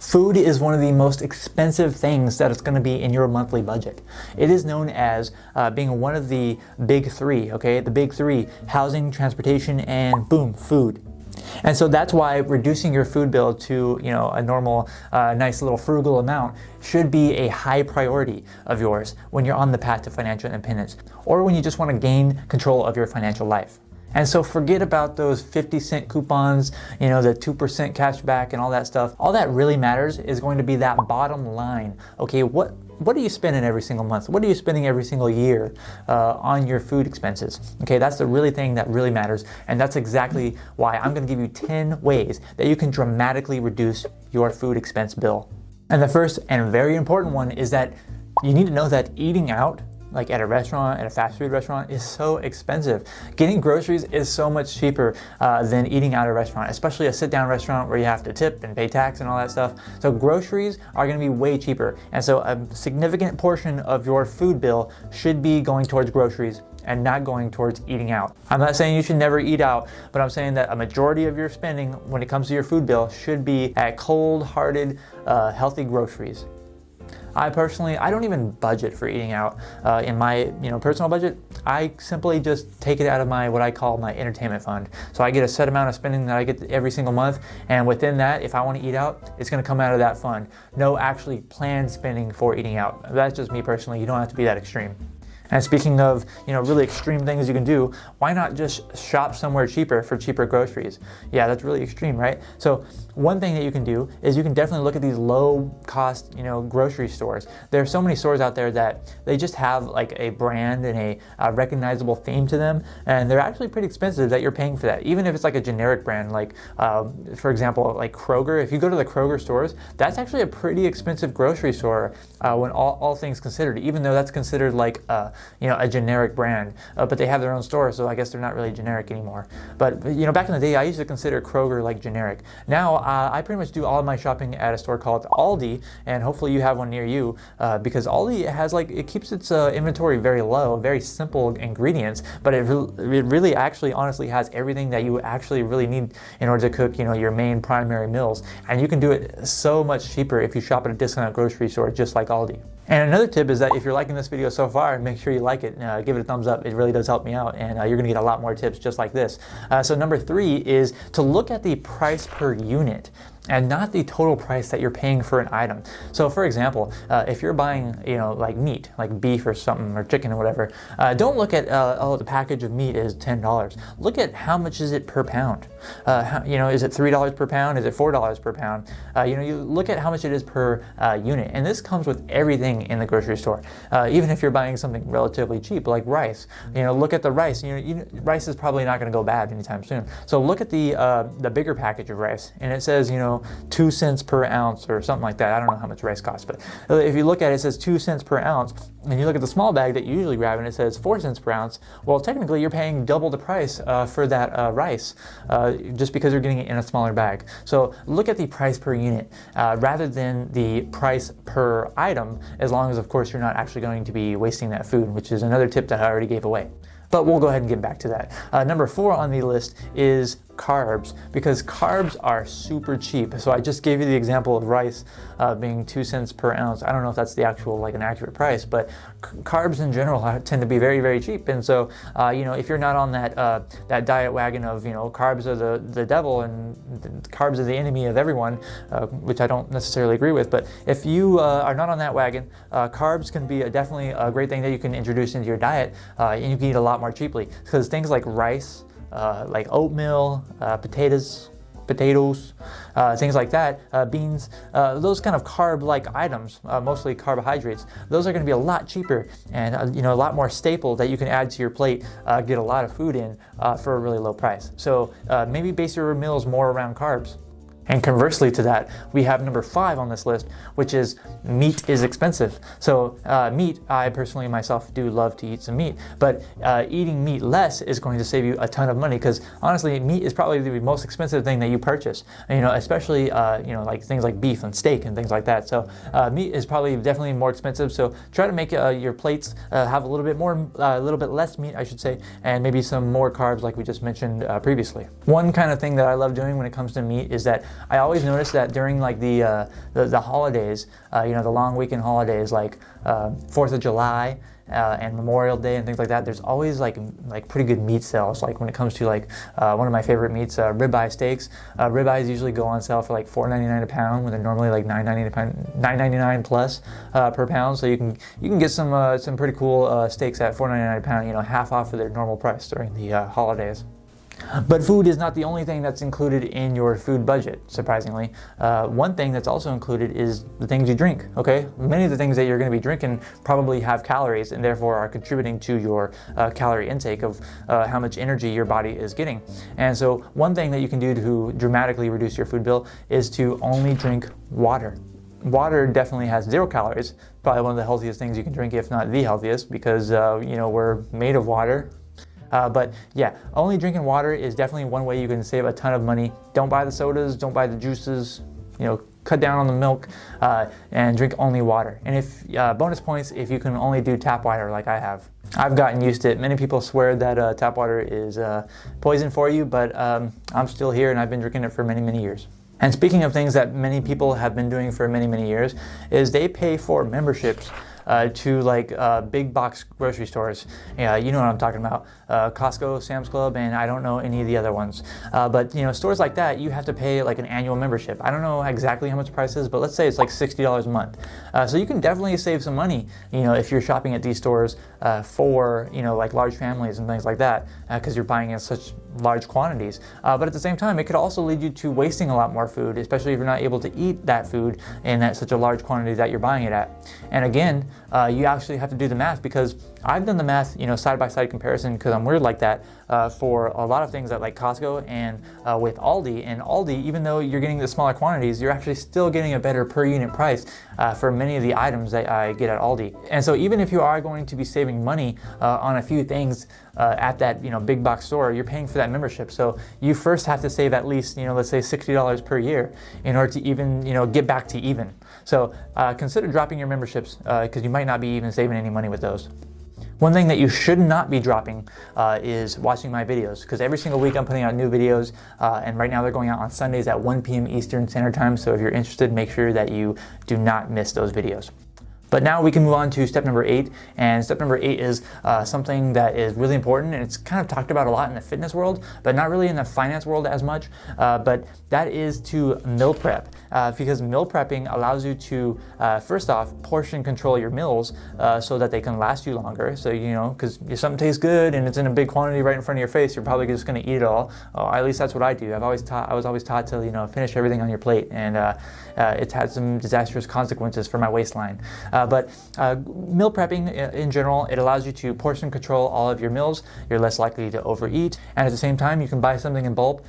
Food is one of the most expensive things that it's going to be in your monthly budget. It is known as being one of the big three, okay? The big three: housing, transportation, and boom, food. And so that's why reducing your food bill to, a normal, nice little frugal amount should be a high priority of yours when you're on the path to financial independence, or when you just want to gain control of your financial life. And so forget about those 50-cent coupons, the 2% cash back and all that stuff. All that really matters is going to be that bottom line. Okay, what are you spending every single month? What are you spending every single year on your food expenses? Okay, that's the really thing that really matters. And that's exactly why I'm gonna give you 10 ways that you can dramatically reduce your food expense bill. And the first and very important one is that you need to know that eating out, like at a restaurant, at a fast food restaurant, is so expensive. Getting groceries is so much cheaper than eating out at a restaurant, especially a sit-down restaurant where you have to tip and pay tax and all that stuff. So groceries are gonna be way cheaper. And so a significant portion of your food bill should be going towards groceries and not going towards eating out. I'm not saying you should never eat out, but I'm saying that a majority of your spending when it comes to your food bill should be at cold-hearted, healthy groceries. I don't even budget for eating out in my personal budget. I simply just take it out of what I call my entertainment fund. So I get a set amount of spending that I get every single month, and within that, if I want to eat out, it's going to come out of that fund. No actually planned spending for eating out. That's just me personally. You don't have to be that extreme. And speaking of, really extreme things you can do, why not just shop somewhere cheaper for cheaper groceries? Yeah, that's really extreme, right? So one thing that you can do is you can definitely look at these low cost, grocery stores. There are so many stores out there that they just have like a brand and a recognizable theme to them, and they're actually pretty expensive that you're paying for that. Even if it's like a generic brand, like for example, like Kroger. If you go to the Kroger stores, that's actually a pretty expensive grocery store when all things considered, even though that's considered like a generic brand, but they have their own store, so I guess they're not really generic anymore. But back in the day, I used to consider Kroger like generic. Now I pretty much do all of my shopping at a store called Aldi, and hopefully you have one near you, because Aldi it keeps its inventory very low, very simple ingredients, but it really actually honestly has everything that you actually really need in order to cook your main primary meals, and you can do it so much cheaper if you shop at a discount grocery store just like Aldi. And another tip is that if you're liking this video so far, make sure you like it, give it a thumbs up. It really does help me out, and you're gonna get a lot more tips just like this. So number 3 is to look at the price per unit and not the total price that you're paying for an item. So for example, if you're buying, like meat, like beef or something, or chicken or whatever, don't look at, the package of meat is $10. Look at how much is it per pound. Is it $3 per pound? Is it $4 per pound? You look at how much it is per unit. And this comes with everything in the grocery store. Even if you're buying something relatively cheap, like rice, look at the rice. Rice is probably not gonna go bad anytime soon. So look at the bigger package of rice, and it says, 2 cents per ounce or something like that. I don't know how much rice costs, but if you look at it, it says 2 cents per ounce, and you look at the small bag that you usually grab and it says 4 cents per ounce. Well, technically you're paying double the price for that rice just because you're getting it in a smaller bag. So look at the price per unit rather than the price per item, as long as of course you're not actually going to be wasting that food, which is another tip that I already gave away. But we'll go ahead and get back to that. Number 4 on the list is carbs, because carbs are super cheap. So I just gave you the example of rice being 2 cents per ounce. I don't know if that's the actual, an accurate price, but carbs in general tend to be very, very cheap. And so, if you're not on that diet wagon of, carbs are the devil and carbs are the enemy of everyone, which I don't necessarily agree with, but if you are not on that wagon, carbs can be definitely a great thing that you can introduce into your diet, and you can eat a lot more cheaply, because things like rice, like oatmeal, potatoes, things like that, beans, those kind of carb-like items, mostly carbohydrates, those are going to be a lot cheaper and a lot more staple that you can add to your plate, get a lot of food in for a really low price. So maybe base your meals more around carbs. And conversely to that, we have number 5 on this list, which is meat is expensive. So meat, I personally myself do love to eat some meat, but eating meat less is going to save you a ton of money, because honestly, meat is probably the most expensive thing that you purchase. Especially like things like beef and steak and things like that. So meat is probably definitely more expensive. So try to make your plates have a little bit less meat, I should say, and maybe some more carbs, like we just mentioned previously. One kind of thing that I love doing when it comes to meat is that I always notice that during like the holidays, the long weekend holidays like 4th of July, and Memorial Day and things like that, there's always like pretty good meat sales. Like when it comes to like one of my favorite meats, ribeye steaks. Ribeyes usually go on sale for like $4.99 a pound when they're normally like $9.99 plus per pound. So you can get some pretty cool steaks at $4.99 a pound. Half off of their normal price during the holidays. But food is not the only thing that's included in your food budget, surprisingly. One thing that's also included is the things you drink, okay? Many of the things that you're going to be drinking probably have calories and therefore are contributing to your calorie intake of how much energy your body is getting. And so one thing that you can do to dramatically reduce your food bill is to only drink water. Water definitely has 0 calories, probably one of the healthiest things you can drink, if not the healthiest, because we're made of water. But yeah, only drinking water is definitely one way you can save a ton of money. Don't buy the sodas, don't buy the juices, cut down on the milk, and drink only water. And if bonus points if you can only do tap water like I have. I've gotten used to it. Many people swear that tap water is poison for you, but I'm still here and I've been drinking it for many, many years. And speaking of things that many people have been doing for many, many years, is they pay for memberships to like big box grocery stores. You know what I'm talking about. Costco, Sam's Club, and I don't know any of the other ones. But stores like that, you have to pay like an annual membership. I don't know exactly how much the price is, but let's say it's like $60 a month. So you can definitely save some money, if you're shopping at these stores for, like large families and things like that, because you're buying in such large quantities. But at the same time, it could also lead you to wasting a lot more food, especially if you're not able to eat that food in such a large quantity that you're buying it at. And again, you actually have to do the math, because I've done the math, side-by-side comparison, because I'm weird like that, for a lot of things at like Costco and with Aldi. And Aldi, even though you're getting the smaller quantities, you're actually still getting a better per unit price for many of the items that I get at Aldi. And so even if you are going to be saving money on a few things at that big box store, you're paying for that membership. So you first have to save at least let's say $60 per year in order to even get back to even. So consider dropping your memberships, because you might not be even saving any money with those. One thing that you should not be dropping is watching my videos, because every single week I'm putting out new videos, and right now they're going out on Sundays at 1 p.m. Eastern Standard Time. So if you're interested, make sure that you do not miss those videos. But now we can move on to step number 8, and step number 8 is something that is really important, and it's kind of talked about a lot in the fitness world, but not really in the finance world as much, but that is to meal prep, because meal prepping allows you to, first off, portion control your meals so that they can last you longer. So, because if something tastes good and it's in a big quantity right in front of your face, you're probably just going to eat it all. At least that's what I do. I was always taught to, finish everything on your plate, and it's had some disastrous consequences for my waistline. But meal prepping in general, it allows you to portion control all of your meals. You're less likely to overeat. And at the same time, you can buy something in bulk.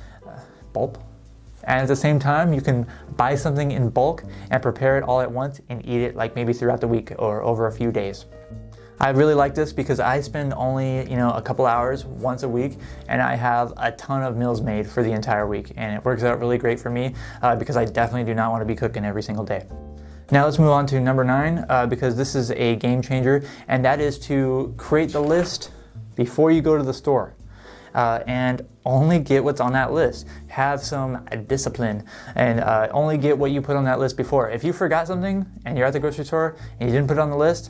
And at the same time, you can buy something in bulk and prepare it all at once and eat it like maybe throughout the week or over a few days. I really like this because I spend only, a couple hours once a week, and I have a ton of meals made for the entire week. And it works out really great for me because I definitely do not want to be cooking every single day. Now let's move on to number 9, because this is a game changer, and that is to create the list before you go to the store. And only get what's on that list. Have some discipline, and only get what you put on that list before. If you forgot something and you're at the grocery store and you didn't put it on the list,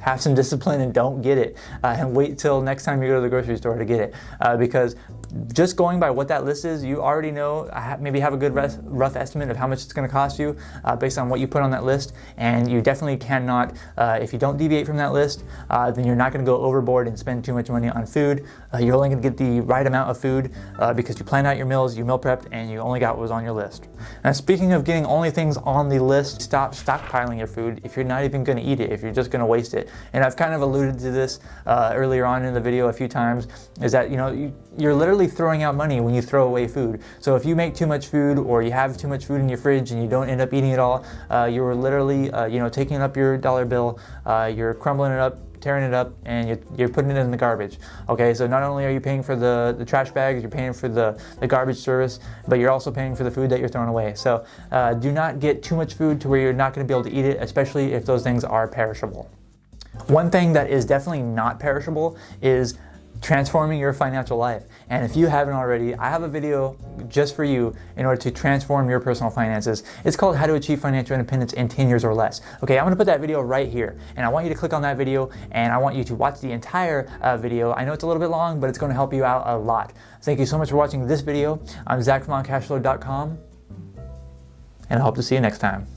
have some discipline and don't get it, and wait till next time you go to the grocery store to get it, because just going by what that list is, you already know, maybe have a good rough estimate of how much it's going to cost you based on what you put on that list. And you definitely cannot, if you don't deviate from that list, then you're not going to go overboard and spend too much money on food. You're only going to get the right amount of food because you planned out your meals, you meal prepped, and you only got what was on your list. Now, speaking of getting only things on the list, stop stockpiling your food if you're not even going to eat it, if you're just going to waste it. And I've kind of alluded to this earlier on in the video a few times, is that you're literally throwing out money when you throw away food. So if you make too much food, or you have too much food in your fridge and you don't end up eating it all, you're literally taking up your dollar bill, you're crumbling it up, tearing it up, and you're putting it in the garbage. Okay, so not only are you paying for the trash bags, you're paying for the garbage service, but you're also paying for the food that you're throwing away. So do not get too much food to where you're not going to be able to eat it, especially if those things are perishable. One thing that is definitely not perishable is transforming your financial life. And if you haven't already, I have a video just for you in order to transform your personal finances. It's called How to Achieve Financial Independence in 10 Years or Less. Okay, I'm gonna put that video right here, and I want you to click on that video, and I want you to watch the entire video. I know it's a little bit long, but it's gonna help you out a lot. Thank you so much for watching this video. I'm Zach from OnCashflow.com, and I hope to see you next time.